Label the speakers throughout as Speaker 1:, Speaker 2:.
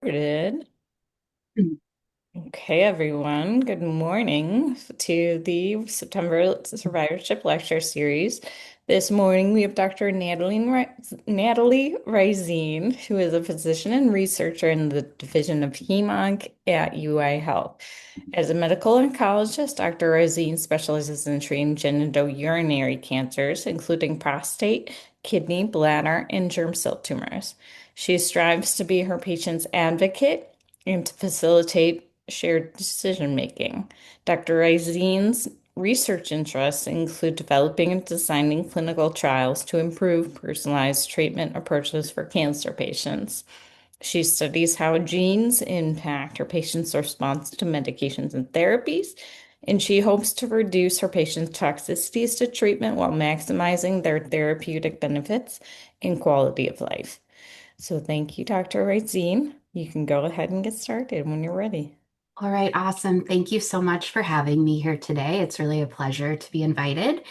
Speaker 1: Started. Okay, everyone. Good morning to the September Survivorship Lecture Series. This morning we have Dr. Natalie Reizine, who is a physician and researcher in the Division of Hem/Onc at UI Health. As a medical oncologist, Dr. Reizine specializes in treating genitourinary cancers, including prostate, kidney, bladder, and germ cell tumors. She strives to be her patient's advocate and to facilitate shared decision making. Dr. Reizine's research interests include developing and designing clinical trials to improve personalized treatment approaches for cancer patients. She studies how genes impact her patients' response to medications and therapies, and she hopes to reduce her patients' toxicities to treatment while maximizing their therapeutic benefits and quality of life. So thank you, Dr. Reizine. You can go ahead and get started when you're ready.
Speaker 2: All right, awesome. Thank you so much for having me here today. It's really a pleasure to be invited.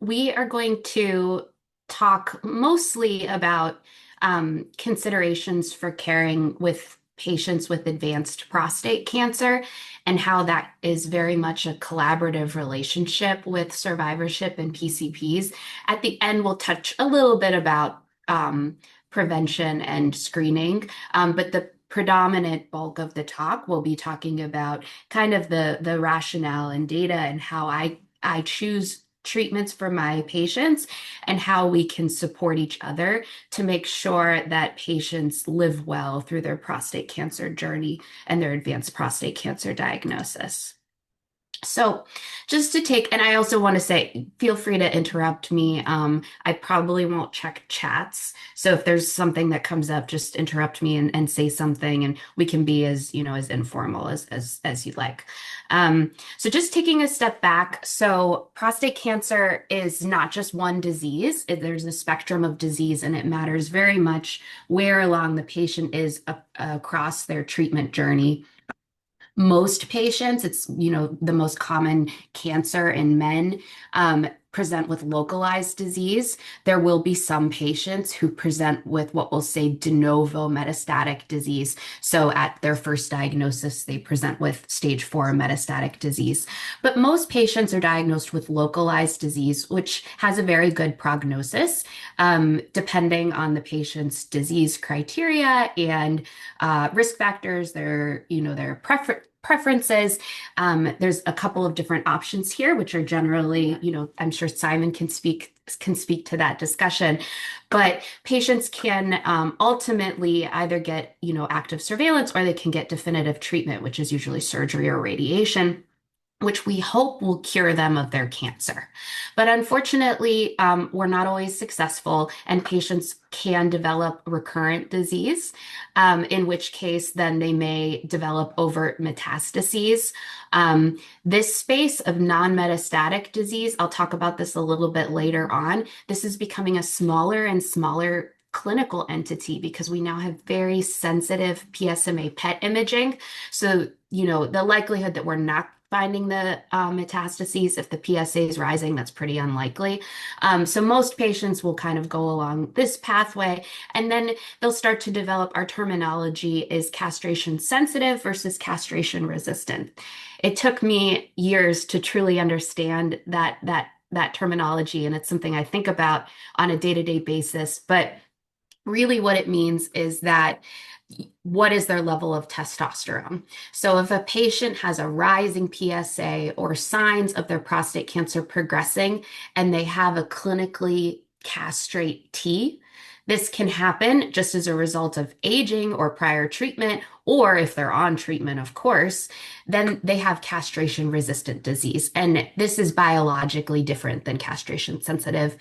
Speaker 2: We are going to talk mostly about considerations for caring with patients with advanced prostate cancer and how that is very much a collaborative relationship with survivorship and PCPs. At the end, we'll touch a little bit about prevention and screening, but the predominant bulk of the talk will be talking about kind of the rationale and data and how I choose treatments for my patients and how we can support each other to make sure that patients live well through their prostate cancer journey and their advanced prostate cancer diagnosis. So just to take, and I also want to say, feel free to interrupt me. I probably won't check chats. So if there's something that comes up, just interrupt me and say something, and we can be as, as informal as you'd like. So just taking a step back. So prostate cancer is not just one disease. There's a spectrum of disease, and it matters very much where along the patient is across their treatment journey. Most patients, it's, the most common cancer in men, present with localized disease. There will be some patients who present with what we'll say de novo metastatic disease. So at their first diagnosis, they present with stage 4 metastatic disease. But most patients are diagnosed with localized disease, which has a very good prognosis, depending on the patient's disease criteria and risk factors, their preferences. There's a couple of different options here, which are generally, I'm sure Simon can speak to that discussion. But patients can ultimately either get, active surveillance, or they can get definitive treatment, which is usually surgery or radiation, which we hope will cure them of their cancer. But unfortunately, we're not always successful, and patients can develop recurrent disease, in which case then they may develop overt metastases. This space of non-metastatic disease, I'll talk about this a little bit later on, this is becoming a smaller and smaller clinical entity because we now have very sensitive PSMA PET imaging. So, the likelihood that we're not finding the metastases, if the PSA is rising, that's pretty unlikely. So most patients will kind of go along this pathway, and then they'll start to develop, our terminology is castration sensitive versus castration resistant. It took me years to truly understand that terminology, and it's something I think about on a day-to-day basis. But really what it means is that what is their level of testosterone? So if a patient has a rising PSA or signs of their prostate cancer progressing and they have a clinically castrate T, this can happen just as a result of aging or prior treatment, or if they're on treatment, of course, then they have castration-resistant disease. And this is biologically different than castration-sensitive.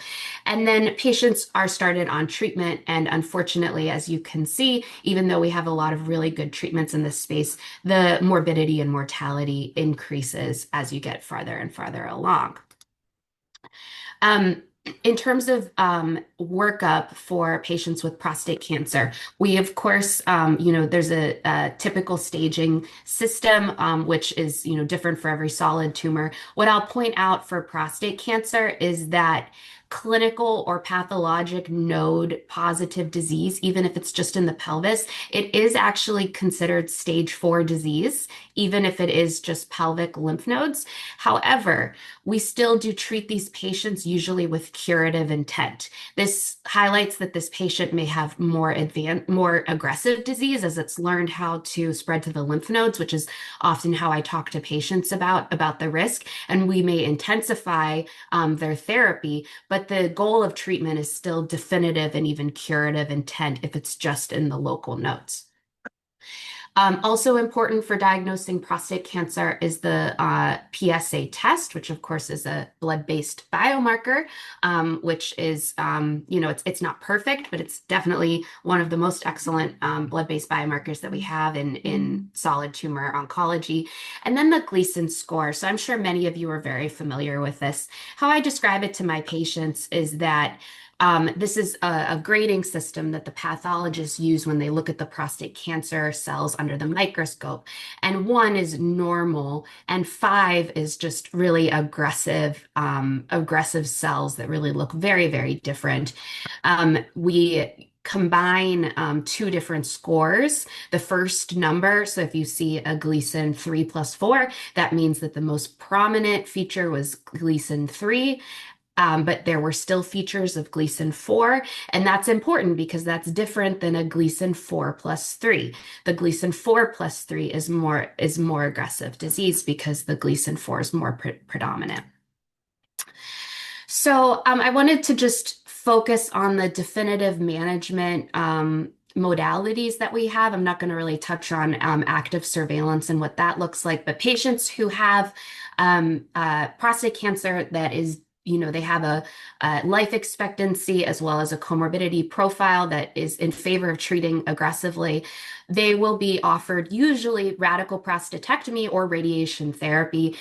Speaker 2: And then patients are started on treatment. And unfortunately, as you can see, even though we have a lot of really good treatments in this space, the morbidity and mortality increases as you get farther and farther along. In terms of workup for patients with prostate cancer, we, of course, there's a typical staging system, which is, different for every solid tumor. What I'll point out for prostate cancer is that clinical or pathologic node positive disease, even if it's just in the pelvis, it is actually considered stage 4 disease, even if it is just pelvic lymph nodes. However, we still do treat these patients usually with curative intent. This highlights that this patient may have more aggressive disease as it's learned how to spread to the lymph nodes, which is often how I talk to patients about the risk. And we may intensify their therapy, but the goal of treatment is still definitive and even curative intent if it's just in the local nodes. Also important for diagnosing prostate cancer is the PSA test, which of course is a blood-based biomarker, which is, it's not perfect, but it's definitely one of the most excellent blood-based biomarkers that we have in solid tumor oncology. And then the Gleason score. So I'm sure many of you are very familiar with this. How I describe it to my patients is that this is a grading system that the pathologists use when they look at the prostate cancer cells under the microscope. And 1 is normal, and 5 is just really aggressive cells that really look very, very different. We combine 2 different scores. The first number, so if you see a Gleason 3 plus 4, that means that the most prominent feature was Gleason 3. But there were still features of Gleason 4, and that's important because that's different than a Gleason 4 plus 3. The Gleason 4 plus 3 is more aggressive disease because the Gleason 4 is more predominant. So I wanted to just focus on the definitive management modalities that we have. I'm not going to really touch on active surveillance and what that looks like, but patients who have prostate cancer that is they have a life expectancy as well as a comorbidity profile that is in favor of treating aggressively. They will be offered usually radical prostatectomy or radiation therapy.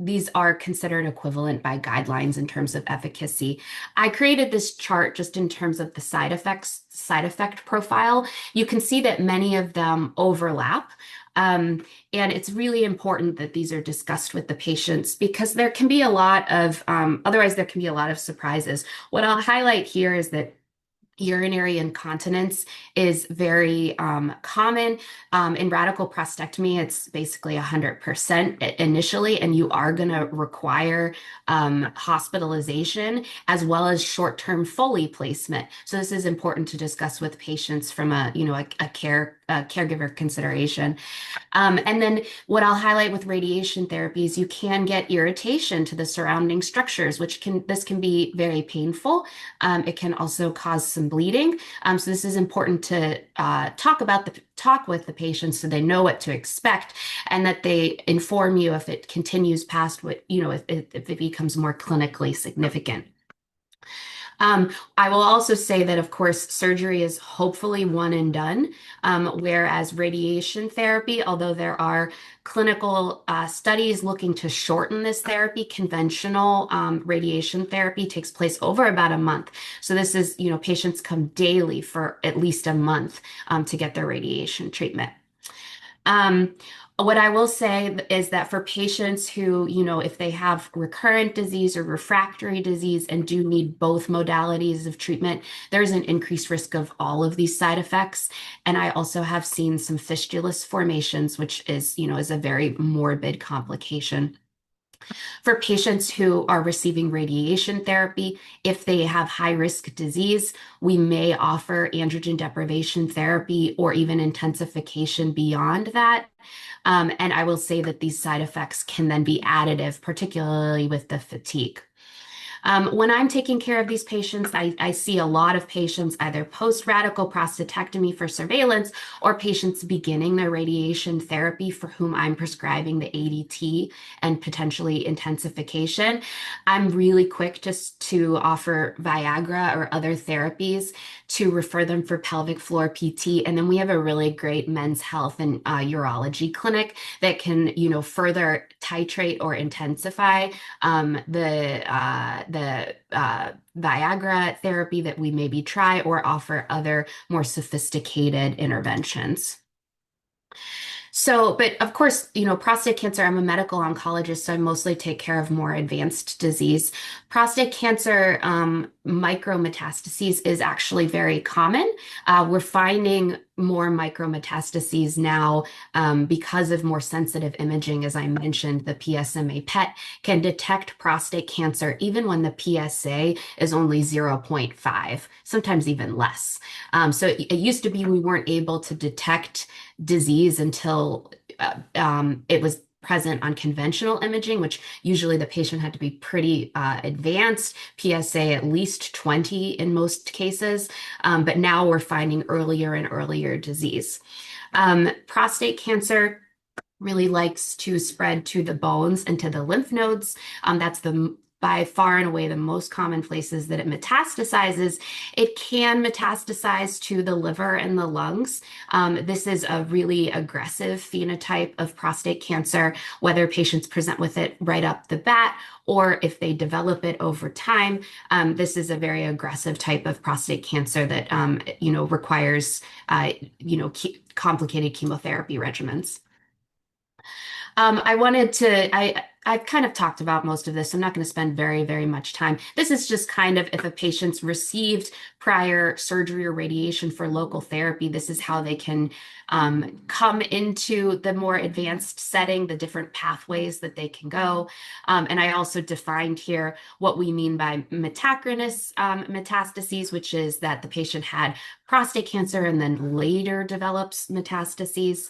Speaker 2: These are considered equivalent by guidelines in terms of efficacy. I created this chart just in terms of the side effect profile. You can see that many of them overlap. And it's really important that these are discussed with the patients because there can be a lot of, otherwise there can be a lot of surprises. What I'll highlight here is that urinary incontinence is very common. In radical prostatectomy, it's basically 100% initially, and you are going to require hospitalization as well as short-term Foley placement. So this is important to discuss with patients from a caregiver consideration. And then what I'll highlight with radiation therapy is you can get irritation to the surrounding structures, this can be very painful. It can also cause some bleeding. So this is important to talk with the patients so they know what to expect and that they inform you if it continues past what, if it becomes more clinically significant. I will also say that, of course, surgery is hopefully one and done, whereas radiation therapy, although there are clinical studies looking to shorten this therapy, conventional radiation therapy takes place over about a month. So this is, patients come daily for at least a month to get their radiation treatment. What I will say is that for patients who, if they have recurrent disease or refractory disease and do need both modalities of treatment, there's an increased risk of all of these side effects. And I also have seen some fistulous formations, which is a very morbid complication. For patients who are receiving radiation therapy, if they have high-risk disease, we may offer androgen deprivation therapy or even intensification beyond that. And I will say that these side effects can then be additive, particularly with the fatigue. When I'm taking care of these patients, I see a lot of patients either post-radical prostatectomy for surveillance or patients beginning their radiation therapy for whom I'm prescribing the ADT and potentially intensification. I'm really quick just to offer Viagra or other therapies to refer them for pelvic floor PT. And then we have a really great men's health and urology clinic that can, further titrate or intensify the Viagra therapy that we maybe try or offer other more sophisticated interventions. But of course, prostate cancer, I'm a medical oncologist, so I mostly take care of more advanced disease. Prostate cancer, micrometastases is actually very common. We're finding more micrometastases now because of more sensitive imaging. As I mentioned, the PSMA PET can detect prostate cancer even when the PSA is only zero point 0.5, sometimes even less. So it used to be we weren't able to detect disease until it was present on conventional imaging, which usually the patient had to be pretty advanced, PSA at least 20 in most cases. But now we're finding earlier and earlier disease. Prostate cancer really likes to spread to the bones and to the lymph nodes. That's the by far and away the most common places that it metastasizes. It can metastasize to the liver and the lungs. This is a really aggressive phenotype of prostate cancer, whether patients present with it right up the bat or if they develop it over time. This is a very aggressive type of prostate cancer that requires complicated chemotherapy regimens. I've kind of talked about most of this. So I'm not going to spend very, very much time. This is just kind of if a patient's received prior surgery or radiation for local therapy, this is how they can come into the more advanced setting, the different pathways that they can go. And I also defined here what we mean by metachronous metastases, which is that the patient had prostate cancer and then later develops metastases,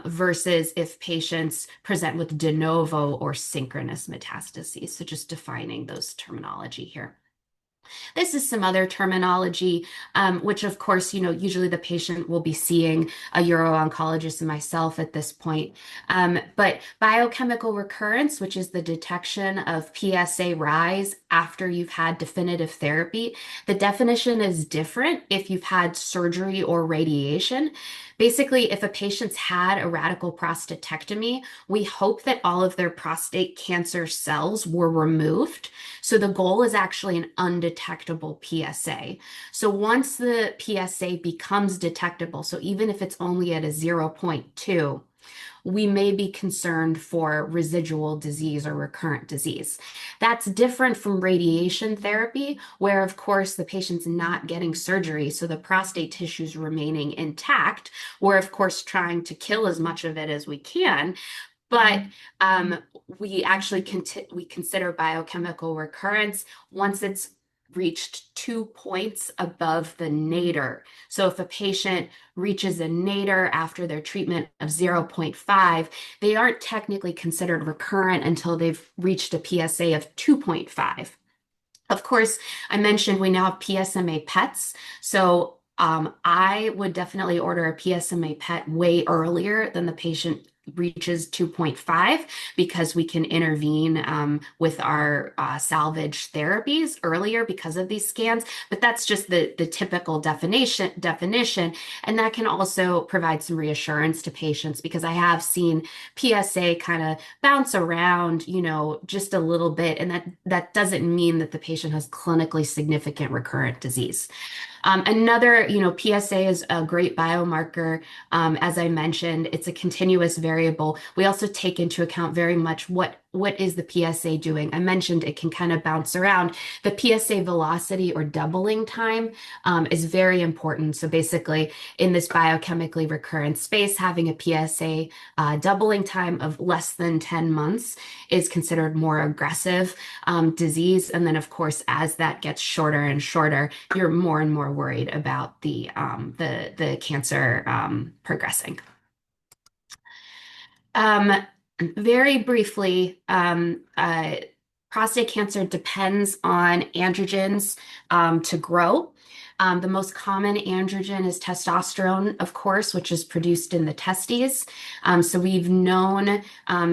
Speaker 2: versus if patients present with de novo or synchronous metastases. So just defining those terminology here. This is some other terminology, which of course, usually the patient will be seeing a uro-oncologist and myself at this point. But biochemical recurrence, which is the detection of PSA rise after you've had definitive therapy, the definition is different if you've had surgery or radiation. Basically, if a patient's had a radical prostatectomy, we hope that all of their prostate cancer cells were removed. So the goal is actually an undetectable PSA. So once the PSA becomes detectable, so even if it's only at a zero point 0.2, we may be concerned for residual disease or recurrent disease. That's different from radiation therapy, where, of course, the patient's not getting surgery, so the prostate tissue's remaining intact. We're, of course, trying to kill as much of it as we can. But we actually we consider biochemical recurrence once it's reached 2 points above the nadir. So if a patient reaches a nadir after their treatment of zero point 0.5, they aren't technically considered recurrent until they've reached a PSA of 2.5. Of course, I mentioned we now have PSMA PETs. So I would definitely order a PSMA PET way earlier than the patient reaches 2.5 because we can intervene with our salvage therapies earlier because of these scans. But that's just the typical definition. And that can also provide some reassurance to patients because I have seen PSA kind of bounce around, just a little bit. And that doesn't mean that the patient has clinically significant recurrent disease. Another, PSA is a great biomarker. As I mentioned, it's a continuous variable. We also take into account very much what is the PSA doing. I mentioned it can kind of bounce around. The PSA velocity or doubling time is very important. So basically, in this biochemically recurrent space, having a PSA doubling time of less than 10 months is considered more aggressive disease. And then, of course, as that gets shorter and shorter, you're more and more worried about the cancer progressing. Um, Very briefly, prostate cancer depends on androgens to grow. The most common androgen is testosterone, of course, which is produced in the testes. So we've known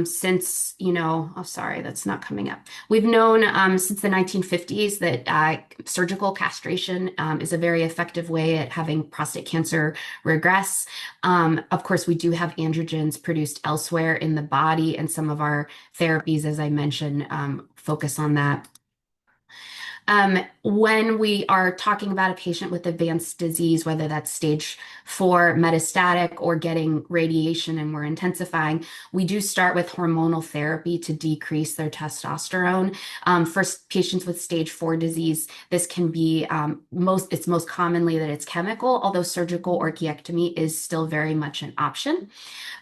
Speaker 2: since, oh, sorry, that's not coming up. We've known since the 1950s that surgical castration is a very effective way at having prostate cancer regress. Of course, we do have androgens produced elsewhere in the body, and some of our therapies, as I mentioned, focus on that. When we are talking about a patient with advanced disease, whether that's stage 4 metastatic or getting radiation and we're intensifying, we do start with hormonal therapy to decrease their testosterone. Patients with stage 4 disease, this can be it's most commonly that it's chemical, although surgical orchiectomy is still very much an option.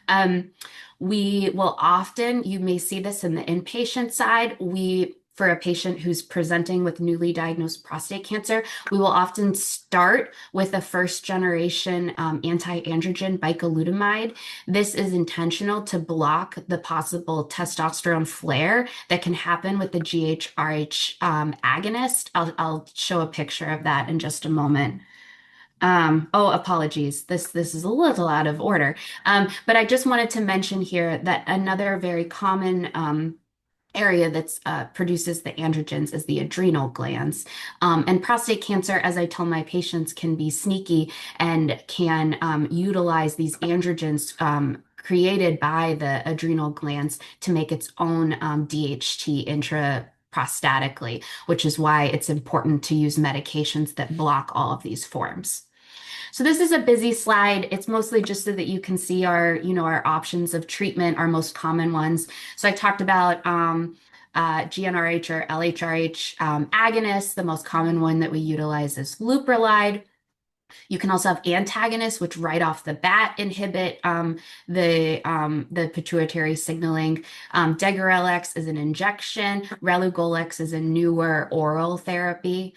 Speaker 2: Um, we will often, you may see this in the inpatient side, for a patient who's presenting with newly diagnosed prostate cancer, we will often start with a first generation anti-androgen bicalutamide. This is intentional to block the possible testosterone flare that can happen with the GHRH agonist. I'll show a picture of that in just a moment. Oh, apologies. This is a little out of order. But I just wanted to mention here that another very common area that produces the androgens is the adrenal glands. And prostate cancer, as I tell my patients, can be sneaky and can utilize these androgens created by the adrenal glands to make its own DHT intraprostatically, which is why it's important to use medications that block all of these forms. So this is a busy slide. It's mostly just so that you can see our options of treatment, our most common ones. So I talked about GnRH or LHRH agonists. The most common one that we utilize is leuprolide. You can also have antagonists, which right off the bat inhibit the pituitary signaling. Degarelix is an injection. Relugolix is a newer oral therapy.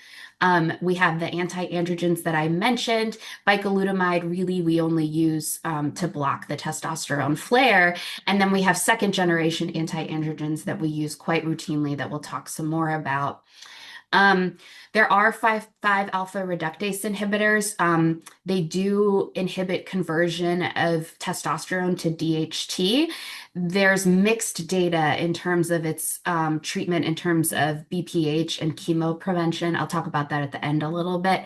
Speaker 2: We have the anti-androgens that I mentioned. Bicalutamide, really, we only use to block the testosterone flare. And then we have second generation anti-androgens that we use quite routinely that we'll talk some more about. Um, there are 5-alpha reductase inhibitors. They do inhibit conversion of testosterone to DHT. There's mixed data in terms of its treatment in terms of BPH and chemo prevention. I'll talk about that at the end a little bit.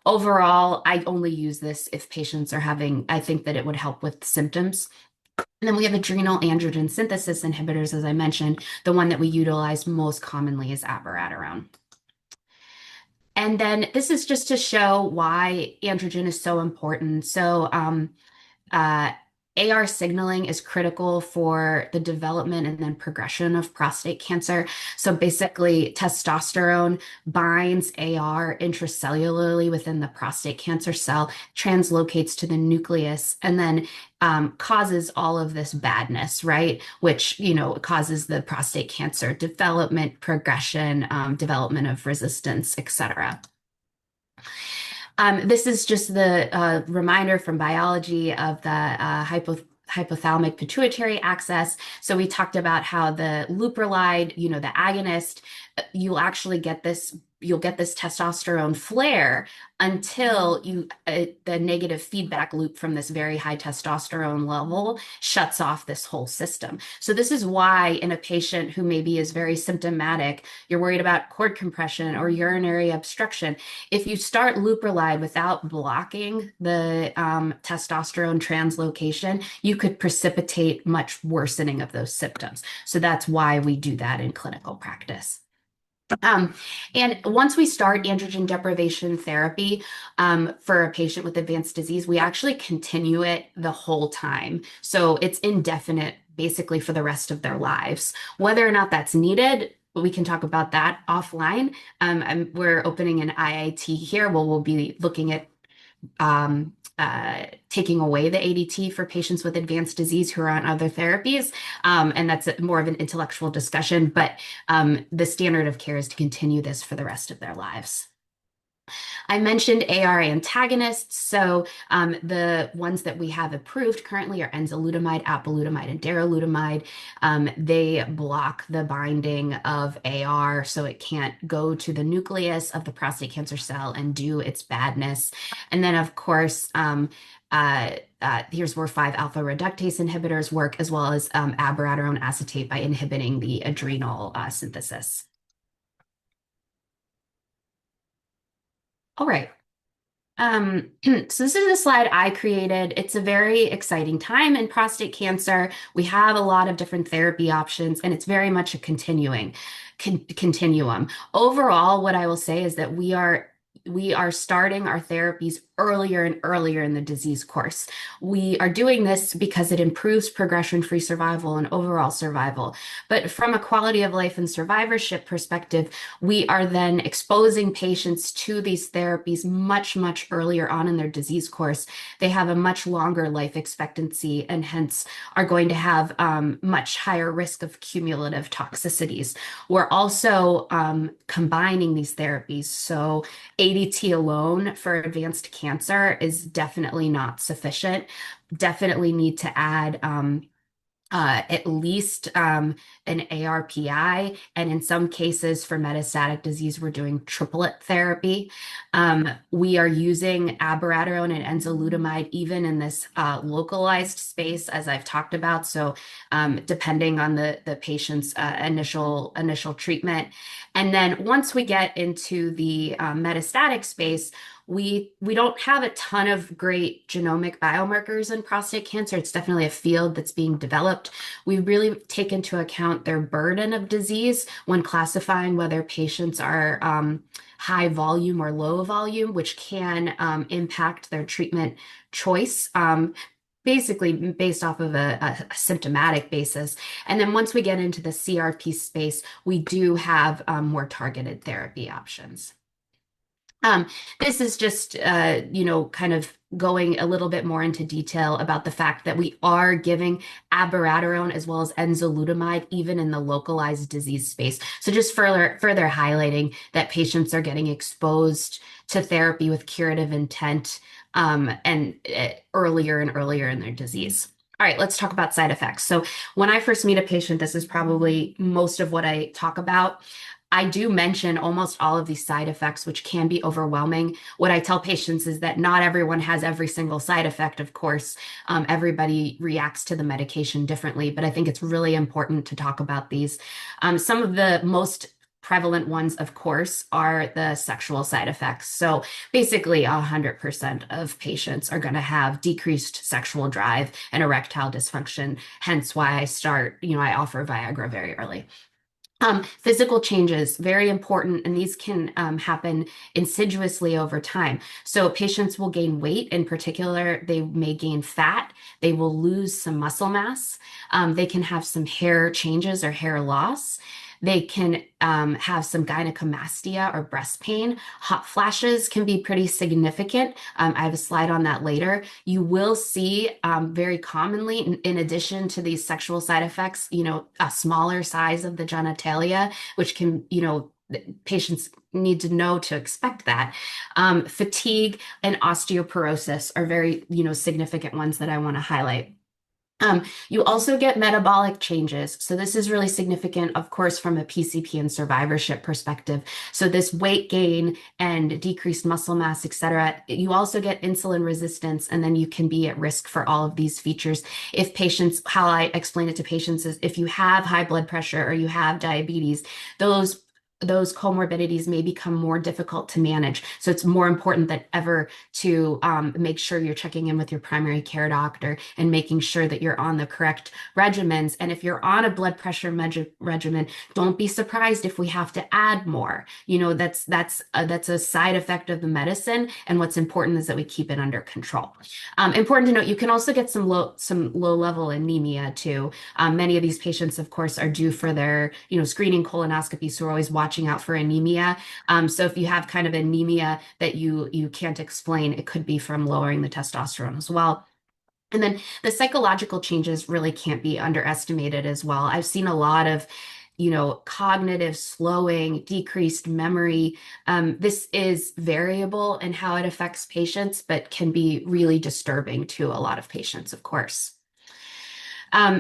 Speaker 2: Overall, I only use this if patients are I think that it would help with symptoms. And then we have adrenal androgen synthesis inhibitors, as I mentioned. The one that we utilize most commonly is abiraterone. And then this is just to show why androgen is so important. So uh, AR signaling is critical for the development and then progression of prostate cancer. So basically, testosterone binds AR intracellularly within the prostate cancer cell, translocates to the nucleus, and then causes all of this badness, right? Which, causes the prostate cancer development, progression, development of resistance, etc. This is just the reminder from biology of the hypothalamic pituitary axis. So we talked about how the leuprolide, the agonist, you'll get this testosterone flare until the negative feedback loop from this very high testosterone level shuts off this whole system. So this is why in a patient who maybe is very symptomatic, you're worried about cord compression or urinary obstruction. If you start leuprolide without blocking the testosterone translocation, you could precipitate much worsening of those symptoms. So that's why we do that in clinical practice. And once we start androgen deprivation therapy for a patient with advanced disease, we actually continue it the whole time. So it's indefinite, basically for the rest of their lives. Whether or not that's needed, we can talk about that offline. We're opening an IIT here where we'll be looking at taking away the ADT for patients with advanced disease who are on other therapies. And that's more of an intellectual discussion, but the standard of care is to continue this for the rest of their lives. I mentioned AR antagonists. So the ones that we have approved currently are enzalutamide, apalutamide, and darolutamide. They block the binding of AR so it can't go to the nucleus of the prostate cancer cell and do its badness. And then, of course, here's where 5-alpha reductase inhibitors work, as well as abiraterone acetate by inhibiting the adrenal synthesis. All right. So this is a slide I created. It's a very exciting time in prostate cancer. We have a lot of different therapy options, and it's very much a continuum. Overall, what I will say is that we are starting our therapies earlier and earlier in the disease course. We are doing this because it improves progression-free survival and overall survival. But from a quality of life and survivorship perspective, we are then exposing patients to these therapies much, much earlier on in their disease course. They have a much longer life expectancy and hence are going to have much higher risk of cumulative toxicities. We're also combining these therapies. So ADT alone for advanced cancer is definitely not sufficient. Definitely need to add at least an ARPI, and in some cases for metastatic disease, we're doing triplet therapy. We are using abiraterone and enzalutamide even in this localized space, as I've talked about. So depending on the patient's initial treatment, and then once we get into the metastatic space, we don't have a ton of great genomic biomarkers in prostate cancer. It's definitely a field that's being developed. We really take into account their burden of disease when classifying whether patients are high volume or low volume, which can impact their treatment choice. Basically based off of a symptomatic basis. And then once we get into the CRP space, we do have more targeted therapy options. Um, this is just, kind of going a little bit more into detail about the fact that we are giving abiraterone as well as enzalutamide even in the localized disease space. So just further highlighting that patients are getting exposed to therapy with curative intent and earlier and earlier in their disease. All right, let's talk about side effects. So when I first meet a patient, this is probably most of what I talk about. I do mention almost all of these side effects, which can be overwhelming. What I tell patients is that not everyone has every single side effect, of course. Everybody reacts to the medication differently, but I think it's really important to talk about these. Some of the most prevalent ones, of course, are the sexual side effects. So basically, 100% of patients are going to have decreased sexual drive and erectile dysfunction, hence why I offer Viagra very early. Physical changes, very important, and these can happen insidiously over time. So patients will gain weight. In particular, they may gain fat. They will lose some muscle mass. They can have some hair changes or hair loss. They can have some gynecomastia or breast pain. Hot flashes can be pretty significant. I have a slide on that later. You will see very commonly, in addition to these sexual side effects, a smaller size of the genitalia, which can, patients need to know to expect that. Fatigue and osteoporosis are very, significant ones that I want to highlight. You also get metabolic changes. So this is really significant, of course, from a PCP and survivorship perspective. So this weight gain and decreased muscle mass, et cetera. You also get insulin resistance, and then you can be at risk for all of these features. If patients, how I explain it to patients is if you have high blood pressure or you have diabetes, those comorbidities may become more difficult to manage. So it's more important than ever to make sure you're checking in with your primary care doctor and making sure that you're on the correct regimens. And if you're on a blood pressure regimen, don't be surprised if we have to add more. That's a side effect of the medicine. And what's important is that we keep it under control. Important to note, you can also get some low level anemia too. Many of these patients, of course, are due for their screening colonoscopy, so we're always watching out for anemia. So if you have kind of anemia that you can't explain, it could be from lowering the testosterone as well. And then the psychological changes really can't be underestimated as well. I've seen a lot of cognitive slowing, decreased memory. This is variable in how it affects patients, but can be really disturbing to a lot of patients, of course.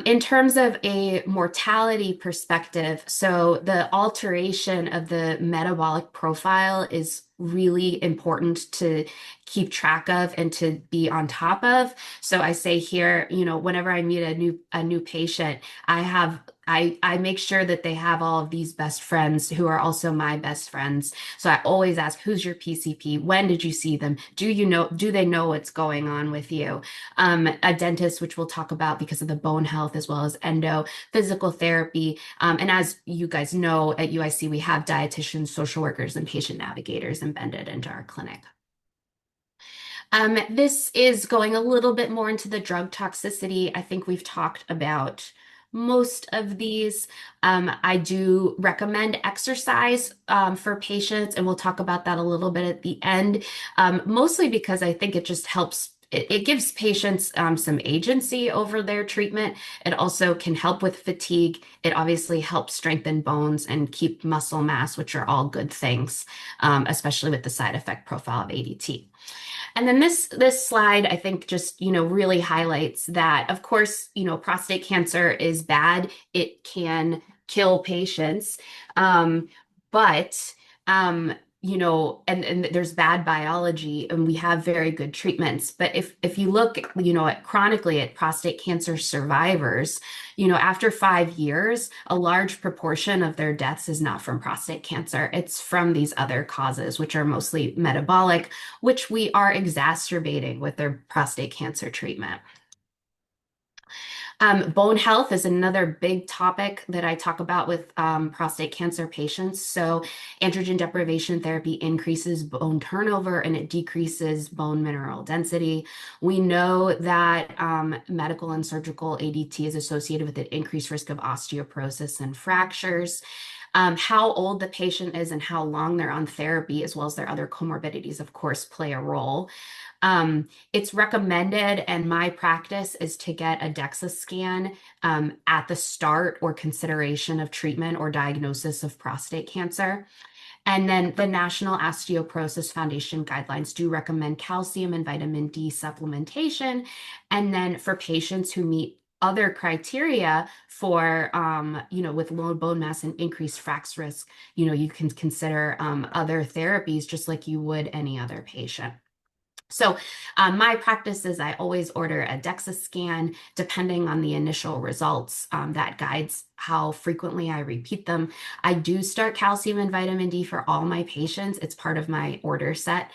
Speaker 2: In terms of a mortality perspective, so the alteration of the metabolic profile is really important to keep track of and to be on top of. So I say here, whenever I meet a new patient, I have I make sure that they have all of these best friends who are also my best friends. So I always ask, who's your PCP? When did you see them? Do they know what's going on with you? A dentist, which we'll talk about because of the bone health, as well as endo, physical therapy. And as you guys know, at UIC, we have dietitians, social workers, and patient navigators embedded into our clinic. This is going a little bit more into the drug toxicity. I think we've talked about most of these. I do recommend exercise for patients, and we'll talk about that a little bit at the end, mostly because I think it just helps. It gives patients some agency over their treatment. It also can help with fatigue. It obviously helps strengthen bones and keep muscle mass, which are all good things, especially with the side effect profile of ADT. And then this slide, I think, just, really highlights that, of course, prostate cancer is bad. It can kill patients. But and there's bad biology, and we have very good treatments. But if you look, at chronically at prostate cancer survivors, after 5 years, a large proportion of their deaths is not from prostate cancer. It's from these other causes, which are mostly metabolic, which we are exacerbating with their prostate cancer treatment. Bone health is another big topic that I talk about with prostate cancer patients. So, androgen deprivation therapy increases bone turnover and it decreases bone mineral density. We know that medical and surgical ADT is associated with an increased risk of osteoporosis and fractures. How old the patient is and how long they're on therapy, as well as their other comorbidities, of course, play a role. It's recommended, and my practice is to get a DEXA scan at the start or consideration of treatment or diagnosis of prostate cancer. And then the National Osteoporosis Foundation guidelines do recommend calcium and vitamin D supplementation. And then for patients who meet other criteria for, with low bone mass and increased frax risk, you can consider other therapies just like you would any other patient. So, my practice is I always order a DEXA scan depending on the initial results. That guides how frequently I repeat them. I do start calcium and vitamin D for all my patients. It's part of my order set.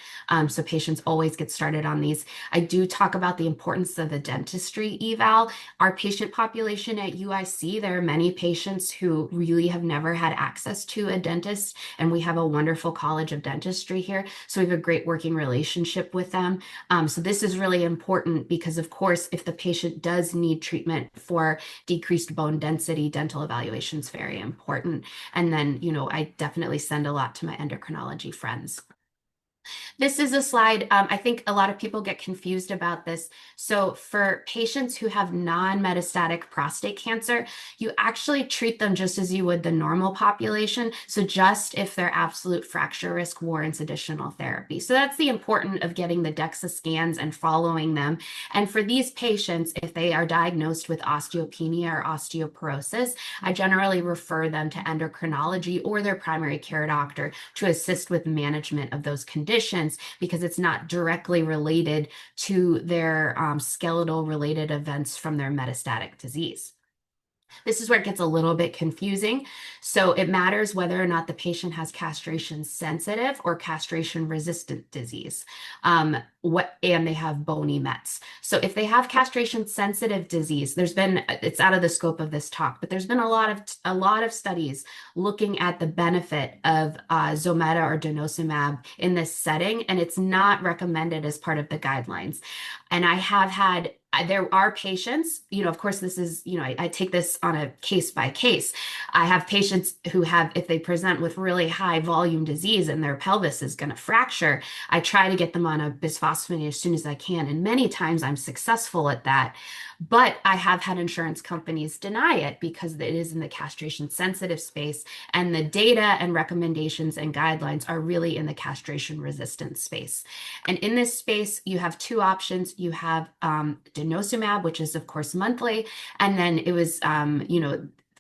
Speaker 2: So patients always get started on these. I do talk about the importance of the dentistry eval. Our patient population at UIC, there are many patients who really have never had access to a dentist, and we have a wonderful college of dentistry here. So we have a great working relationship with them. So this is really important because, of course, if the patient does need treatment for decreased bone density, dental evaluation is very important. And then, I definitely send a lot to my endocrinology friends. This is a slide. I think a lot of people get confused about this. So for patients who have non-metastatic prostate cancer, you actually treat them just as you would the normal population. So just if their absolute fracture risk warrants additional therapy. So that's the important of getting the DEXA scans and following them. And for these patients, if they are diagnosed with osteopenia or osteoporosis, I generally refer them to endocrinology or their primary care doctor to assist with management of those conditions because it's not directly related to their skeletal related events from their metastatic disease. This is where it gets a little bit confusing. So it matters whether or not the patient has castration sensitive or castration resistant disease. And they have bony mets. So if they have castration sensitive disease, it's out of the scope of this talk, but there's been a lot of studies looking at the benefit of Zometa or denosumab in this setting, and it's not recommended as part of the guidelines. And there are patients, of course, this is, I take this on a case by case. I have patients who if they present with really high volume disease and their pelvis is going to fracture, I try to get them on a bisphosphonate as soon as I can. And many times I'm successful at that. But I have had insurance companies deny it because it is in the castration sensitive space. And the data and recommendations and guidelines are really in the castration resistant space. And in this space, you have two options. You have denosumab, which is, of course, monthly. And then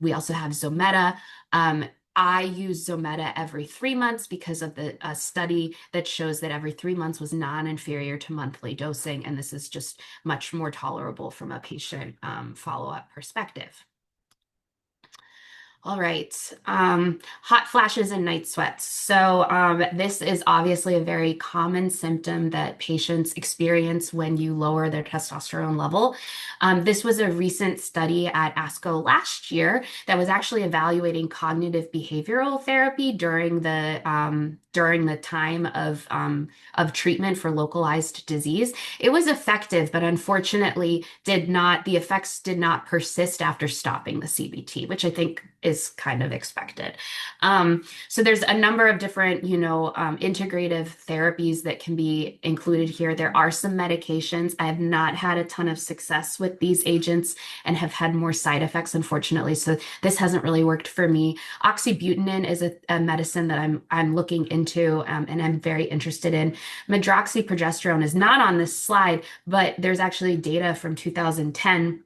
Speaker 2: we also have Zometa. I use Zometa every 3 months because of the study that shows that every 3 months was non-inferior to monthly dosing. And this is just much more tolerable from a patient follow-up perspective. All right. Hot flashes and night sweats. So, this is obviously a very common symptom that patients experience when you lower their testosterone level. This was a recent study at ASCO last year that was actually evaluating cognitive behavioral therapy during the time of treatment for localized disease. It was effective, but unfortunately the effects did not persist after stopping the CBT, which I think is kind of expected. So there's a number of different, integrative therapies that can be included here. There are some medications. I have not had a ton of success with these agents and have had more side effects, unfortunately. So this hasn't really worked for me. Oxybutynin is a medicine that I'm looking into, and I'm very interested in. Medroxyprogesterone is not on this slide, but there's actually data from 2010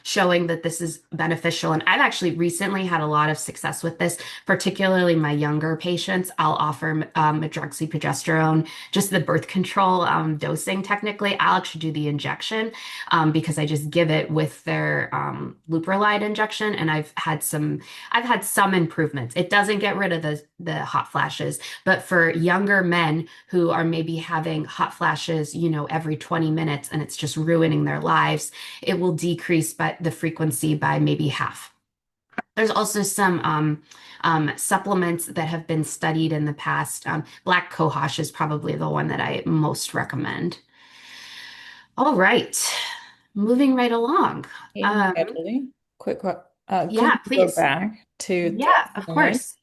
Speaker 2: showing that this is beneficial. And I've actually recently had a lot of success with this, particularly my younger patients. I'll offer medroxyprogesterone, just the birth control dosing technically. I'll actually do the injection because I just give it with their leuprolide injection, and I've had some improvements. It doesn't get rid of the hot flashes, but for younger men who are maybe having hot flashes, every 20 minutes and it's just ruining their lives, it will decrease by the frequency by maybe half. There's also some supplements that have been studied in the past. Black cohosh is probably the one that I most recommend. All right, moving right along.
Speaker 1: Hey,
Speaker 2: Um,
Speaker 1: Natalie, can
Speaker 2: yeah,
Speaker 1: you go
Speaker 2: please.
Speaker 1: back to
Speaker 2: Yeah,
Speaker 1: that
Speaker 2: of
Speaker 1: slide?
Speaker 2: course.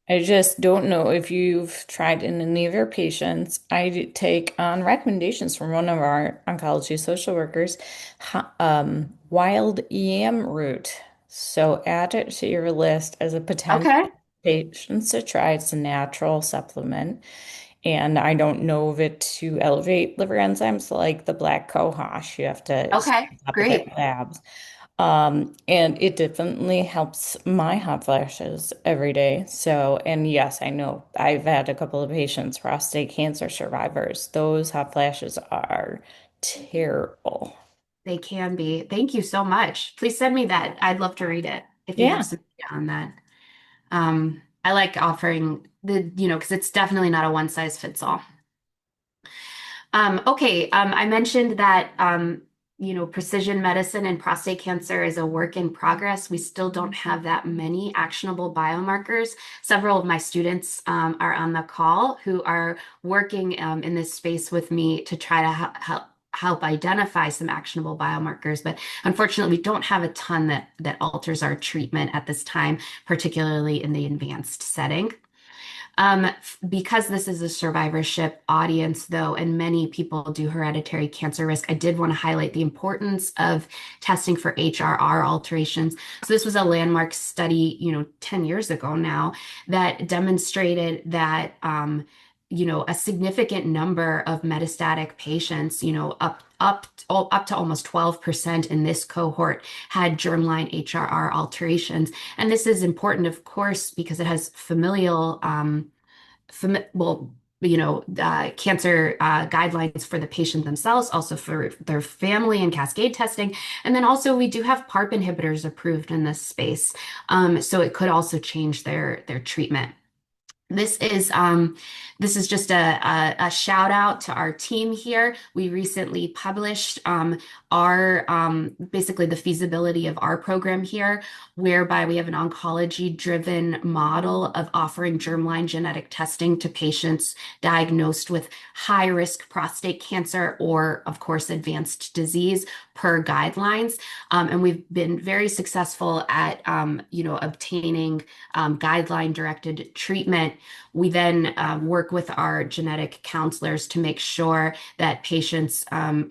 Speaker 1: I just don't know if you've tried in any of your patients. Take on recommendations from one of our oncology social workers, wild yam root. So add it to your list as a potential
Speaker 2: Okay.
Speaker 1: patients to try. It's a natural supplement. And I don't know of it to elevate liver enzymes like the black cohosh. You have to stay
Speaker 2: Okay.
Speaker 1: on top of
Speaker 2: Great.
Speaker 1: that labs. And it definitely helps my hot flashes every day. So, and yes, I know I've had a couple of patients, prostate cancer survivors. Those hot flashes are terrible.
Speaker 2: They can be. Thank you so much. Please send me that. I'd love to read it if you have
Speaker 1: Yeah.
Speaker 2: some data on that. I like offering because it's definitely not a one size fits all. Okay, I mentioned that precision medicine and prostate cancer is a work in progress. We still don't have that many actionable biomarkers. Several of my students are on the call who are working in this space with me to try to help identify some actionable biomarkers. But unfortunately, we don't have a ton that alters our treatment at this time, particularly in the advanced setting. Because this is a survivorship audience, though, and many people do hereditary cancer risk, I did want to highlight the importance of testing for HRR alterations. So this was a landmark study, 10 years ago now, that demonstrated that, a significant number of metastatic patients, up to almost 12% in this cohort had germline HRR alterations. And this is important, of course, because it has familial cancer guidelines for the patient themselves, also for their family and cascade testing. And then also we do have PARP inhibitors approved in this space. So it could also change their treatment. This is just a shout out to our team here. We recently published our basically the feasibility of our program here, whereby we have an oncology driven model of offering germline genetic testing to patients diagnosed with high risk prostate cancer or, of course, advanced disease per guidelines. And we've been very successful at obtaining guideline directed treatment. We then work with our genetic counselors to make sure that patients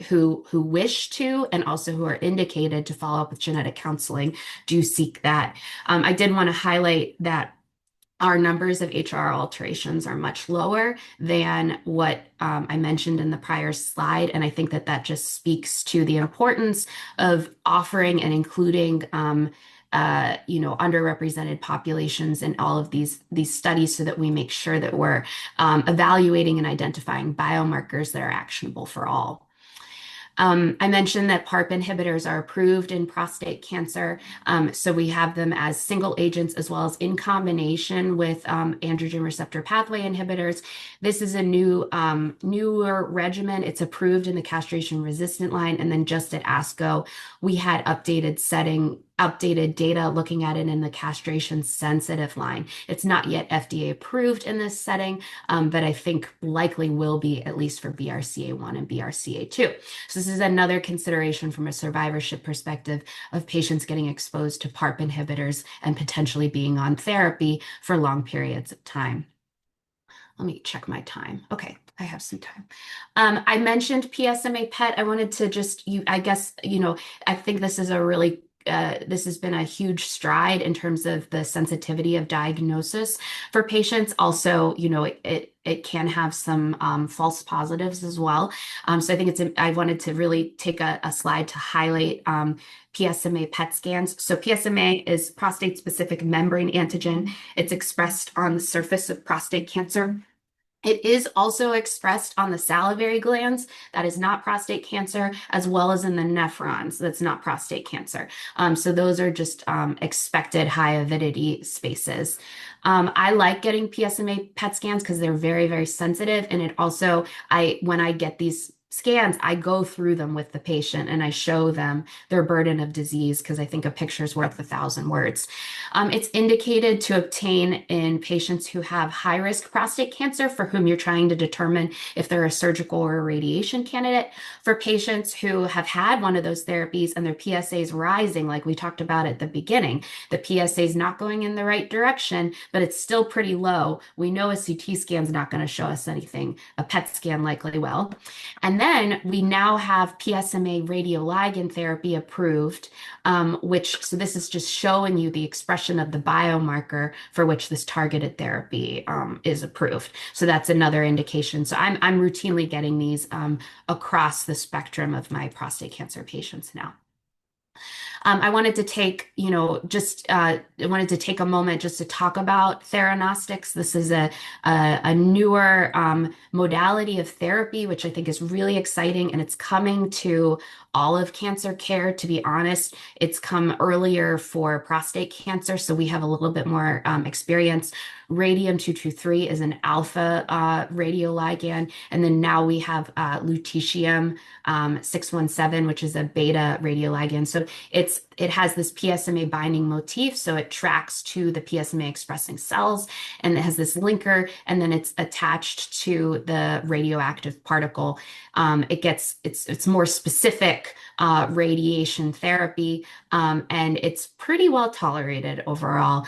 Speaker 2: who wish to and also who are indicated to follow up with genetic counseling do seek that. I did want to highlight that our numbers of HR alterations are much lower than what I mentioned in the prior slide. And I think that just speaks to the importance of offering and including underrepresented populations in all of these studies so that we make sure that we're evaluating and identifying biomarkers that are actionable for all. I mentioned that PARP inhibitors are approved in prostate cancer. So we have them as single agents as well as in combination with androgen receptor pathway inhibitors. This is a newer regimen. It's approved in the castration-resistant line, and then just at ASCO, we had updated data looking at it in the castration-sensitive line. It's not yet FDA approved in this setting, but I think likely will be at least for BRCA1 and BRCA2. So this is another consideration from a survivorship perspective of patients getting exposed to PARP inhibitors and potentially being on therapy for long periods of time. Let me check my time. Okay, I have some time. I mentioned PSMA PET. I wanted to just I guess, I think this is this has been a huge stride in terms of the sensitivity of diagnosis for patients. Also, it can have some false positives as well. So I think I wanted to really take a slide to highlight PSMA PET scans. So PSMA is prostate-specific membrane antigen. It's expressed on the surface of prostate cancer. It is also expressed on the salivary glands. That is not prostate cancer, as well as in the nephrons. That's not prostate cancer. So those are just expected high avidity spaces. I like getting PSMA PET scans because they're very, very sensitive. And it also, when I get these scans, I go through them with the patient and I show them their burden of disease because I think a picture is worth 1,000 words. It's indicated to obtain in patients who have high-risk prostate cancer for whom you're trying to determine if they're a surgical or a radiation candidate. For patients who have had one of those therapies and their PSA is rising, like we talked about at the beginning, the PSA is not going in the right direction, but it's still pretty low. We know a CT scan is not going to show us anything. A PET scan likely will. And then we now have PSMA radioligand therapy approved, so this is just showing you the expression of the biomarker for which this targeted therapy is approved. So that's another indication. So I'm routinely getting these across the spectrum of my prostate cancer patients now. I wanted to take, I wanted to take a moment just to talk about theranostics. This is a newer modality of therapy, which I think is really exciting, and it's coming to all of cancer care. To be honest, it's come earlier for prostate cancer, so we have a little bit more experience. Radium-223 is an alpha radioligand, and then now we have lutetium 617, which is a beta radioligand. So it has this PSMA binding motif, so it tracks to the PSMA expressing cells, and it has this linker, and then it's attached to the radioactive particle. It's more specific radiation therapy, and it's pretty well tolerated overall.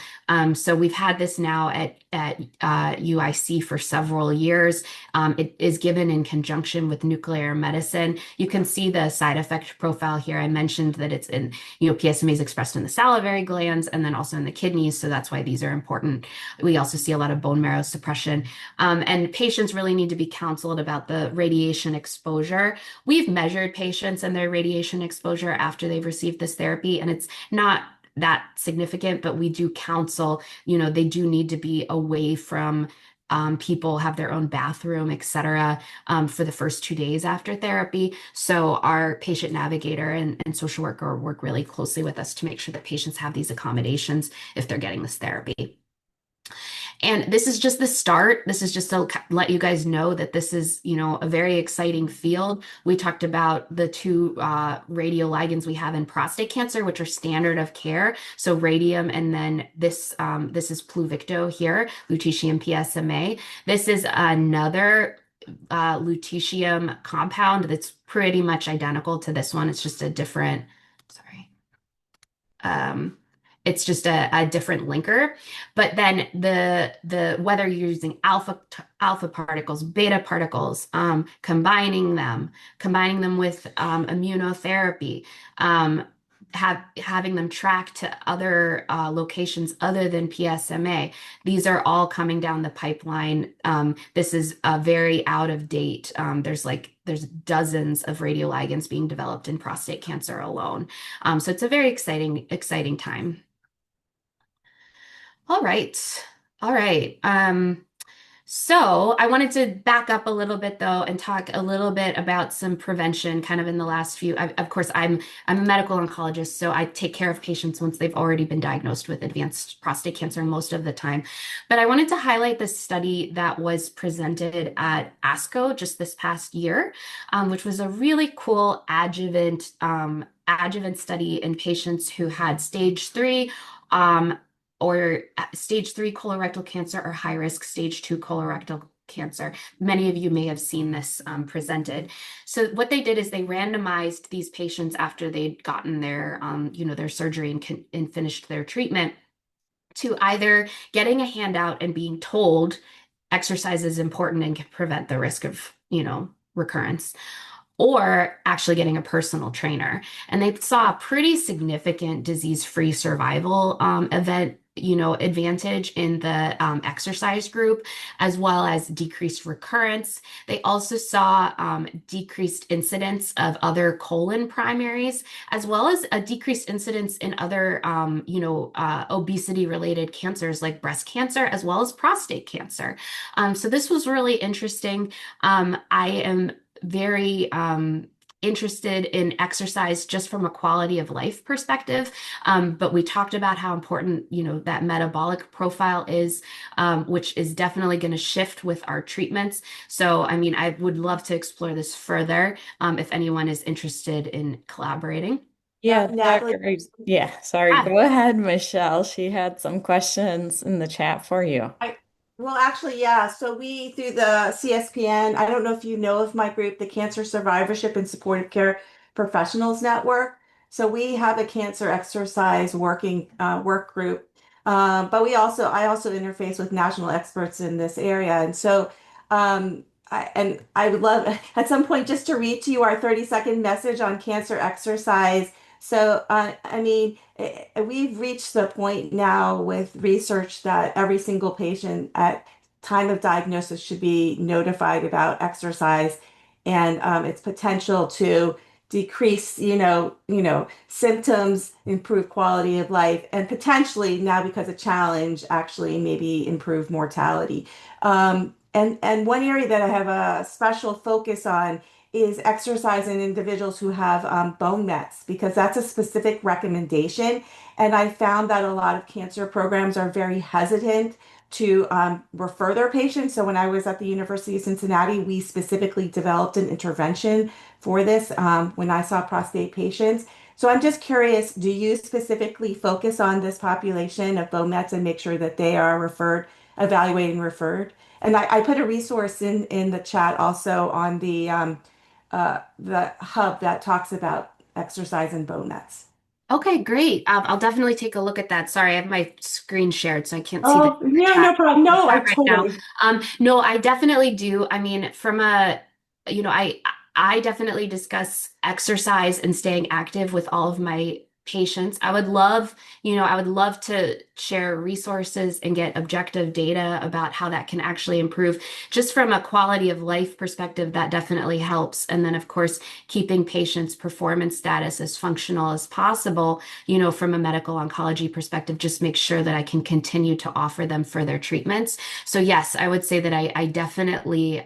Speaker 2: So we've had this now at UIC for several years. It is given in conjunction with nuclear medicine. You can see the side effect profile here. I mentioned that it's in, PSMA is expressed in the salivary glands and then also in the kidneys, so that's why these are important. We also see a lot of bone marrow suppression. And patients really need to be counseled about the radiation exposure. We've measured patients and their radiation exposure after they've received this therapy, and it's not that significant, but we do counsel, they do need to be away from people, have their own bathroom, etc., for the first 2 days after therapy. So our patient navigator and social worker work really closely with us to make sure that patients have these accommodations if they're getting this therapy. And this is just the start. This is just to let you guys know that this is, a very exciting field. We talked about the two radioligands we have in prostate cancer, which are standard of care. So radium, and then this is Pluvicto here, lutetium PSMA. This is another lutetium compound that's pretty much identical to this one. It's just a different, sorry. It's just a different linker. But then the whether you're using alpha particles, beta particles, combining them with immunotherapy, having them track to other locations other than PSMA. These are all coming down the pipeline. This is very out of date. There's dozens of radioligands being developed in prostate cancer alone. So it's a very exciting time. All right. All right. So, I wanted to back up a little bit though and talk a little bit about some prevention kind of in the last few. Of course, I'm a medical oncologist, so I take care of patients once they've already been diagnosed with advanced prostate cancer most of the time. But I wanted to highlight this study that was presented at ASCO just this past year, which was a really cool adjuvant study in patients who had stage three. Um, or stage three colorectal cancer or high risk stage two colorectal cancer. Many of you may have seen this presented. So what they did is they randomized these patients after they'd gotten their surgery and finished their treatment to either getting a handout and being told exercise is important and can prevent the risk of, recurrence, or actually getting a personal trainer. And they saw a pretty significant disease-free survival advantage in the exercise group, as well as decreased recurrence. They also saw decreased incidence of other colon primaries, as well as a decreased incidence in other, obesity-related cancers like breast cancer, as well as prostate cancer. So this was really interesting. I am very interested in exercise just from a quality of life perspective. But we talked about how important, that metabolic profile is, which is definitely going to shift with our treatments. So, I mean, I would love to explore this further, if anyone is interested in collaborating.
Speaker 1: Yeah,
Speaker 3: Natalie.
Speaker 1: Yeah, sorry.
Speaker 2: Ah,
Speaker 1: Go ahead, Michelle. She had some questions in the chat for you.
Speaker 3: I, well, actually, yeah. So we, through the CSPN, I don't know if you know of my group, the Cancer Survivorship and Supportive Care Professionals Network. So we have a cancer exercise work group. But I also interface with national experts in this area. And so, I would love at some point just to read to you our 30-second message on cancer exercise. So, I mean, we've reached the point now with research that every single patient at time of diagnosis should be notified about exercise and its potential to decrease, symptoms, improve quality of life, and potentially now because of challenge, actually maybe improve mortality. And one area that I have a special focus on is exercise in individuals who have bone mets, because that's a specific recommendation. And I found that a lot of cancer programs are very hesitant to refer their patients. So when I was at the University of Cincinnati, we specifically developed an intervention for this when I saw prostate patients. So I'm just curious, do you specifically focus on this population of bone mets and make sure that they are evaluated and referred? And I put a resource in the chat also on the hub that talks about exercise and bone nets.
Speaker 2: okay, great. I'll definitely take a look at that. Sorry, I have my screen shared, so I can't see the
Speaker 3: Oh, yeah,
Speaker 2: chat
Speaker 3: no problem.
Speaker 2: the
Speaker 3: No, I
Speaker 2: chat right now.
Speaker 3: totally.
Speaker 2: No, I definitely do. I mean, I definitely discuss exercise and staying active with all of my patients. I would love to share resources and get objective data about how that can actually improve. Just from a quality of life perspective, that definitely helps. And then, of course, keeping patients' performance status as functional as possible, from a medical oncology perspective, just make sure that I can continue to offer them further treatments. So yes, I would say that I definitely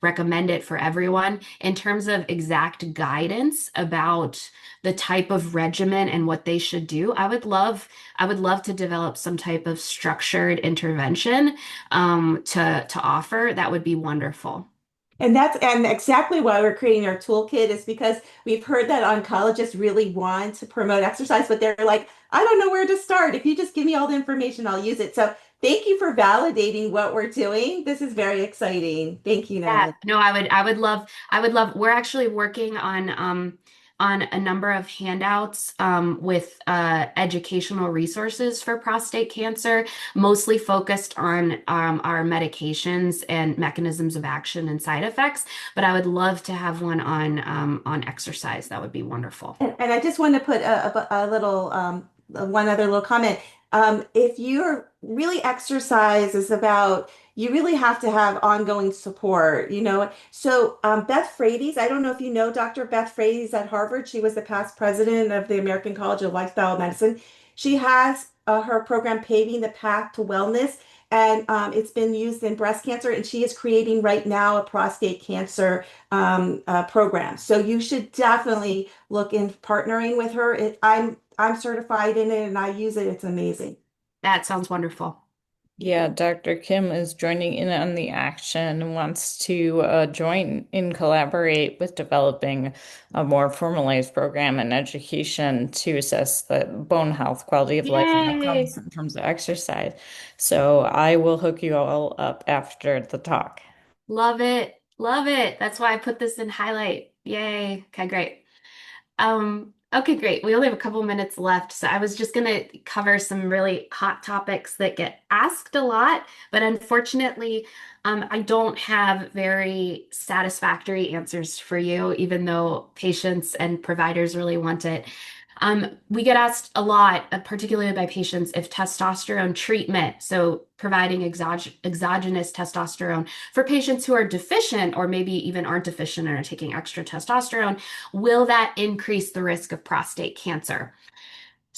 Speaker 2: recommend it for everyone. In terms of exact guidance about the type of regimen and what they should do, I would love to develop some type of structured intervention to offer. That would be wonderful.
Speaker 3: And exactly why we're creating our toolkit is because we've heard that oncologists really want to promote exercise, but they're like, I don't know where to start. If you just give me all the information, I'll use it. So thank you for validating what we're doing. This is very exciting. Thank you,
Speaker 2: Yeah,
Speaker 3: Natalie.
Speaker 2: no, I would love, we're actually working on a number of handouts, with, educational resources for prostate cancer, mostly focused on, our medications and mechanisms of action and side effects. But I would love to have one on exercise. That would be wonderful.
Speaker 3: And I just want to put a little, one other little comment. If you're really exercise is about, you really have to have ongoing support, So Beth Frades, I don't know if you know Dr. Beth Frades at Harvard. She was the past president of the American College of Lifestyle Medicine. She has her program Paving the Path to Wellness. and it's been used in breast cancer, and she is creating right now a prostate cancer program. So you should definitely look in partnering with her. I'm certified in it and I use it. It's amazing.
Speaker 2: That sounds wonderful.
Speaker 1: Yeah, Dr. Kim is joining in on the action and wants to join and collaborate with developing a more formalized program and education to assess the bone health, quality of life, and outcomes
Speaker 2: Yay.
Speaker 1: in terms of exercise. So I will hook you all up after the talk.
Speaker 2: Love it. Love it. That's why I put this in highlight. Yay. Okay, great. Okay, great. We only have a couple minutes left, so I was just gonna cover some really hot topics that get asked a lot, but unfortunately, I don't have very satisfactory answers for you, even though patients and providers really want it. We get asked a lot, particularly by patients, if testosterone treatment, so providing exogenous testosterone for patients who are deficient or maybe even aren't deficient and are taking extra testosterone, will that increase the risk of prostate cancer?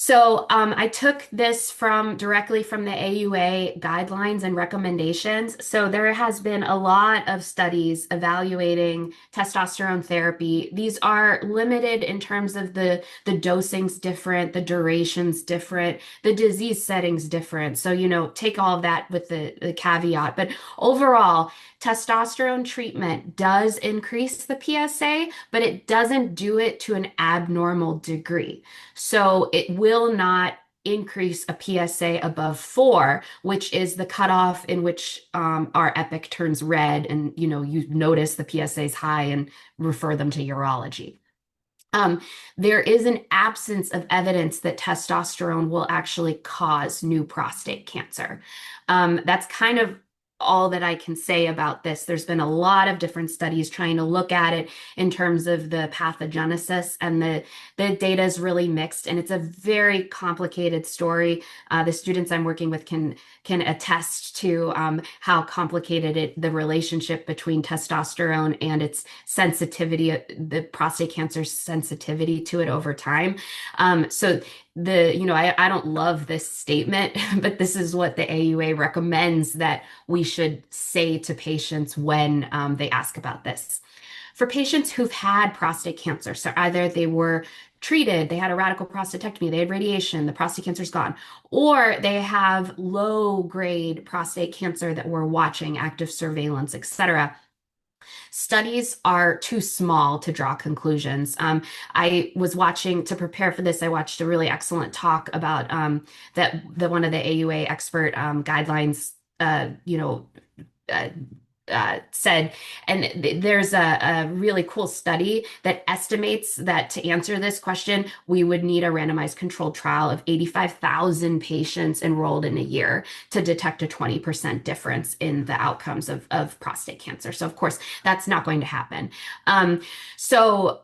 Speaker 2: So I took this from directly from the AUA guidelines and recommendations. So there has been a lot of studies evaluating testosterone therapy. These are limited in terms of the dosing's different, the duration's different, the disease setting's different. So, take all of that with the caveat. But overall, testosterone treatment does increase the PSA, but it doesn't do it to an abnormal degree. So it will not increase a PSA above 4, which is the cutoff in which our epic turns red, and you notice the PSA is high and refer them to urology. There is an absence of evidence that testosterone will actually cause new prostate cancer. That's kind of all that I can say about this. There's been a lot of different studies trying to look at it in terms of the pathogenesis, and the data is really mixed, and it's a very complicated story. The students I'm working with can attest to how complicated the relationship between testosterone and its sensitivity, the prostate cancer sensitivity to it over time. So I don't love this statement, but this is what the AUA recommends that we should say to patients when they ask about this. For patients who've had prostate cancer, so either they were treated, they had a radical prostatectomy, they had radiation, the prostate cancer's gone, or they have low grade prostate cancer that we're watching, active surveillance, etc. Studies are too small to draw conclusions. I was watching to prepare for this. I watched a really excellent talk about that the one of the AUA expert guidelines. Uh, said, and there's a really cool study that estimates that to answer this question, we would need a randomized controlled trial of 85,000 patients enrolled in a year to detect a 20% difference in the outcomes of prostate cancer. So, of course, that's not going to happen. Um, so,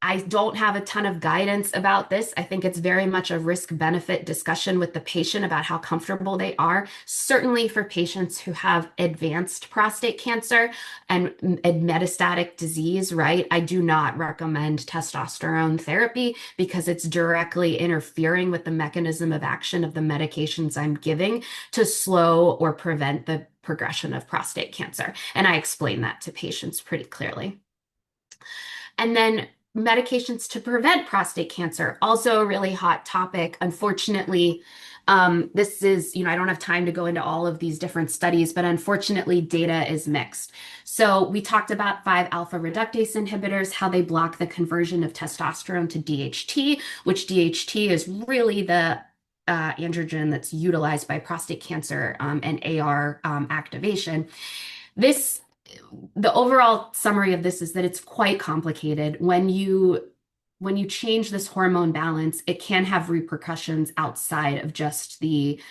Speaker 2: I don't have a ton of guidance about this. I think it's very much a risk-benefit discussion with the patient about how comfortable they are. Certainly for patients who have advanced prostate cancer and metastatic disease, right? I do not recommend testosterone therapy because it's directly interfering with the mechanism of action of the medications I'm giving to slow or prevent the progression of prostate cancer. And I explain that to patients pretty clearly. And then medications to prevent prostate cancer, also a really hot topic. Unfortunately, this is, I don't have time to go into all of these different studies, but unfortunately, data is mixed. So we talked about 5-alpha reductase inhibitors, how they block the conversion of testosterone to DHT, which DHT is really the androgen that's utilized by prostate cancer and AR activation. This the overall summary of this is that it's quite complicated. When you change this hormone balance, it can have repercussions outside of just this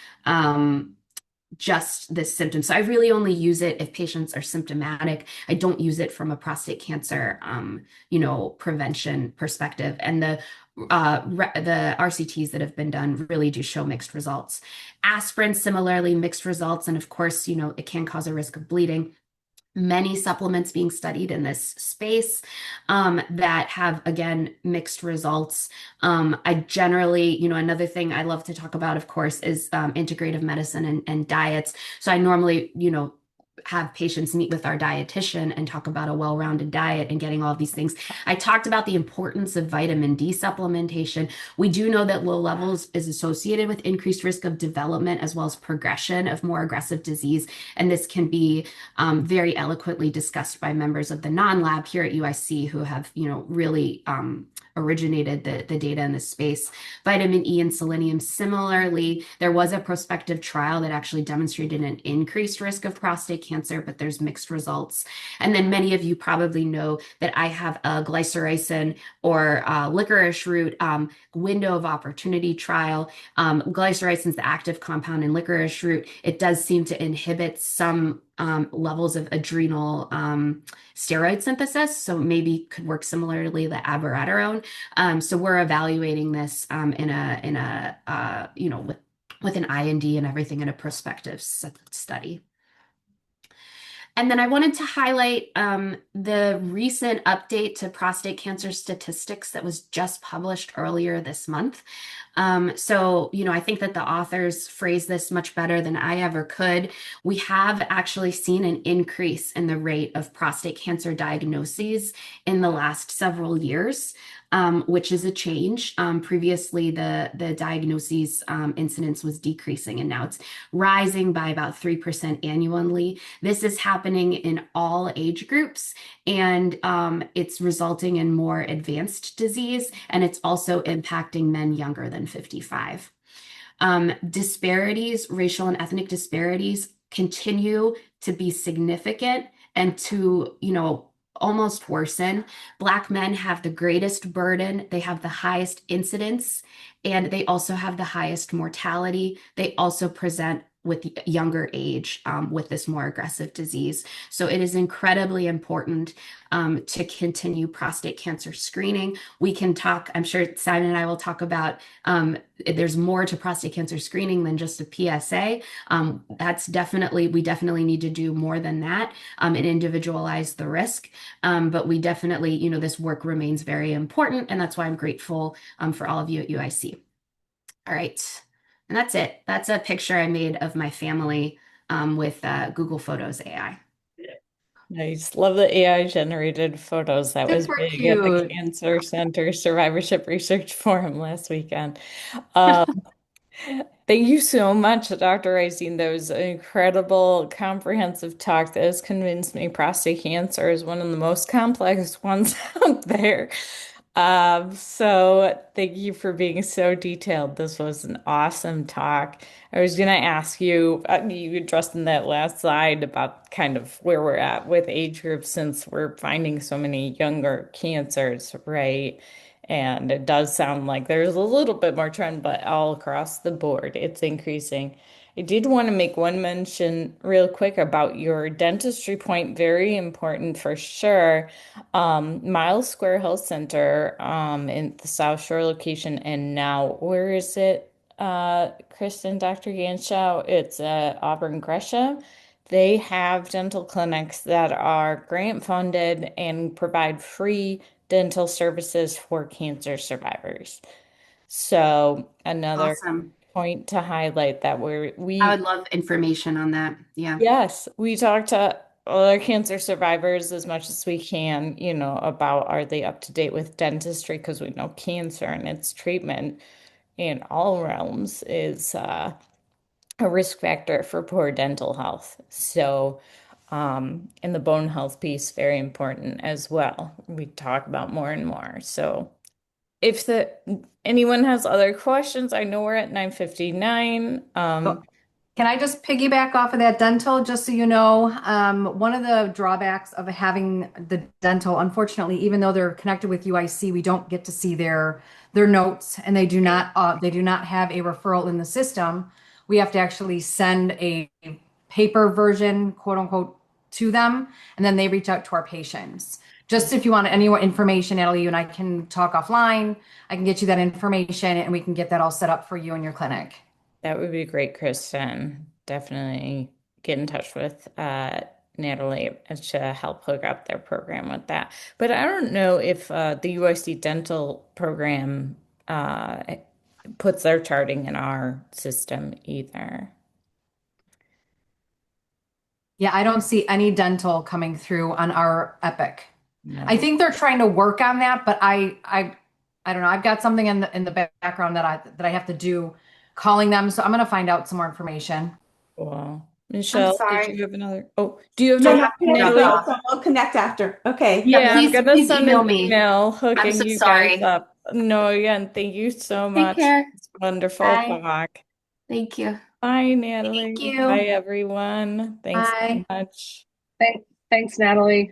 Speaker 2: symptom. So I really only use it if patients are symptomatic. I don't use it from a prostate cancer, prevention perspective. And the RCTs that have been done really do show mixed results. Aspirin, similarly, mixed results. And of course, it can cause a risk of bleeding. Many supplements being studied in this space that have, again, mixed results. I generally, another thing I love to talk about, of course, is integrative medicine and diets. So I normally, have patients meet with our dietitian and talk about a well-rounded diet and getting all of these things. I talked about the importance of vitamin D supplementation. We do know that low levels is associated with increased risk of development as well as progression of more aggressive disease. And this can be very eloquently discussed by members of the non-lab here at UIC who have, really originated the data in this space. Vitamin E and selenium, similarly, there was a prospective trial that actually demonstrated an increased risk of prostate cancer, but there's mixed results. And then many of you probably know that I have a glycyrrhizin or licorice root window of opportunity trial. Glycyrrhizin is the active compound in licorice root. It does seem to inhibit some levels of adrenal steroid synthesis, so maybe could work similarly to abiraterone. So we're evaluating this with an IND and everything in a prospective study. And then I wanted to highlight the recent update to prostate cancer statistics that was just published earlier this month. I think that the authors phrase this much better than I ever could. We have actually seen an increase in the rate of prostate cancer diagnoses in the last several years. Which is a change. Previously, the diagnoses incidence was decreasing, and now it's rising by about 3% annually. This is happening in all age groups, and it's resulting in more advanced disease, and it's also impacting men younger than 55. Disparities, racial and ethnic disparities, continue to be significant and to, almost worsen. Black men have the greatest burden. They have the highest incidence, and they also have the highest mortality. They also present with younger age with this more aggressive disease. So it is incredibly important to continue prostate cancer screening. We can talk, I'm sure Simon and I will talk about there's more to prostate cancer screening than just a PSA. We definitely need to do more than that and individualize the risk. But we definitely, this work remains very important. And that's why I'm grateful for all of you at UIC. All right. And that's it. That's a picture I made of my family with Google Photos AI.
Speaker 1: Nice. Love the AI generated photos. That was
Speaker 2: Super
Speaker 1: big at the
Speaker 2: cute.
Speaker 1: Cancer Center Survivorship Research Forum last weekend. Um, Thank you so much, Dr. Reizine. That was an incredible, comprehensive talk that has convinced me prostate cancer is one of the most complex ones out there. So thank you for being so detailed. This was an awesome talk. I was going to ask you, you addressed in that last slide about kind of where we're at with age groups since we're finding so many younger cancers, right? And it does sound like there's a little bit more trend, but all across the board, it's increasing. I did want to make one mention real quick about your dentistry point. Very important for sure. Miles Square Health Center in the South Shore location. And now, where is it, Kristen, Dr. Ganschow? It's Auburn Gresham. They have dental clinics that are grant funded and provide free dental services for cancer survivors. So another
Speaker 2: Awesome.
Speaker 1: point to highlight that
Speaker 2: I would love information on that. Yeah.
Speaker 1: yes, we talk to other cancer survivors as much as we can, about are they up to date with dentistry because we know cancer and its treatment in all realms is a risk factor for poor dental health. So, and the bone health piece, very important as well. We talk about more and more. So, if anyone has other questions, I know we're at 9:59.
Speaker 4: Can I just piggyback off of that dental, just so you know, one of the drawbacks of having the dental, unfortunately, even though they're connected with UIC, we don't get to see their notes, and they do not have a referral in the system. We have to actually send a paper version, quote unquote, to them, and then they reach out to our patients. Just if you want any more information, Natalie, you and I can talk offline. I can get you that information, and we can get that all set up for you in your clinic.
Speaker 1: That would be great, Kristen. Definitely get in touch with Natalie to help hook up their program with that. But I don't know if the UIC dental program puts their charting in our system either.
Speaker 4: Yeah, I don't see any dental coming through on our Epic. I
Speaker 1: No.
Speaker 4: think they're trying to work on that, but I don't know. I've got something in the background that I have to do calling them, so I'm gonna find out some more information.
Speaker 1: Cool.
Speaker 2: I'm
Speaker 1: Michelle, did
Speaker 2: sorry.
Speaker 1: you have another? Oh, do you have
Speaker 3: No,
Speaker 2: I
Speaker 1: another,
Speaker 2: have
Speaker 3: not
Speaker 2: to drop
Speaker 3: connected
Speaker 1: Natalie?
Speaker 3: yet,
Speaker 2: off.
Speaker 3: so we'll connect after. Okay.
Speaker 2: Yeah,
Speaker 1: Yeah, I'm
Speaker 2: please,
Speaker 1: gonna
Speaker 2: please
Speaker 1: send
Speaker 2: email
Speaker 1: an
Speaker 2: me.
Speaker 1: email
Speaker 2: I'm
Speaker 1: hooking
Speaker 2: so
Speaker 1: you guys
Speaker 2: sorry.
Speaker 1: up. No, again, thank you so
Speaker 2: Take
Speaker 1: much.
Speaker 2: care.
Speaker 1: It's wonderful
Speaker 2: Bye.
Speaker 1: talk.
Speaker 2: Thank you.
Speaker 1: Bye,
Speaker 2: Thank
Speaker 1: Natalie. Bye,
Speaker 2: you.
Speaker 1: everyone. Thanks so
Speaker 2: Bye.
Speaker 1: much.
Speaker 5: Thanks, Natalie.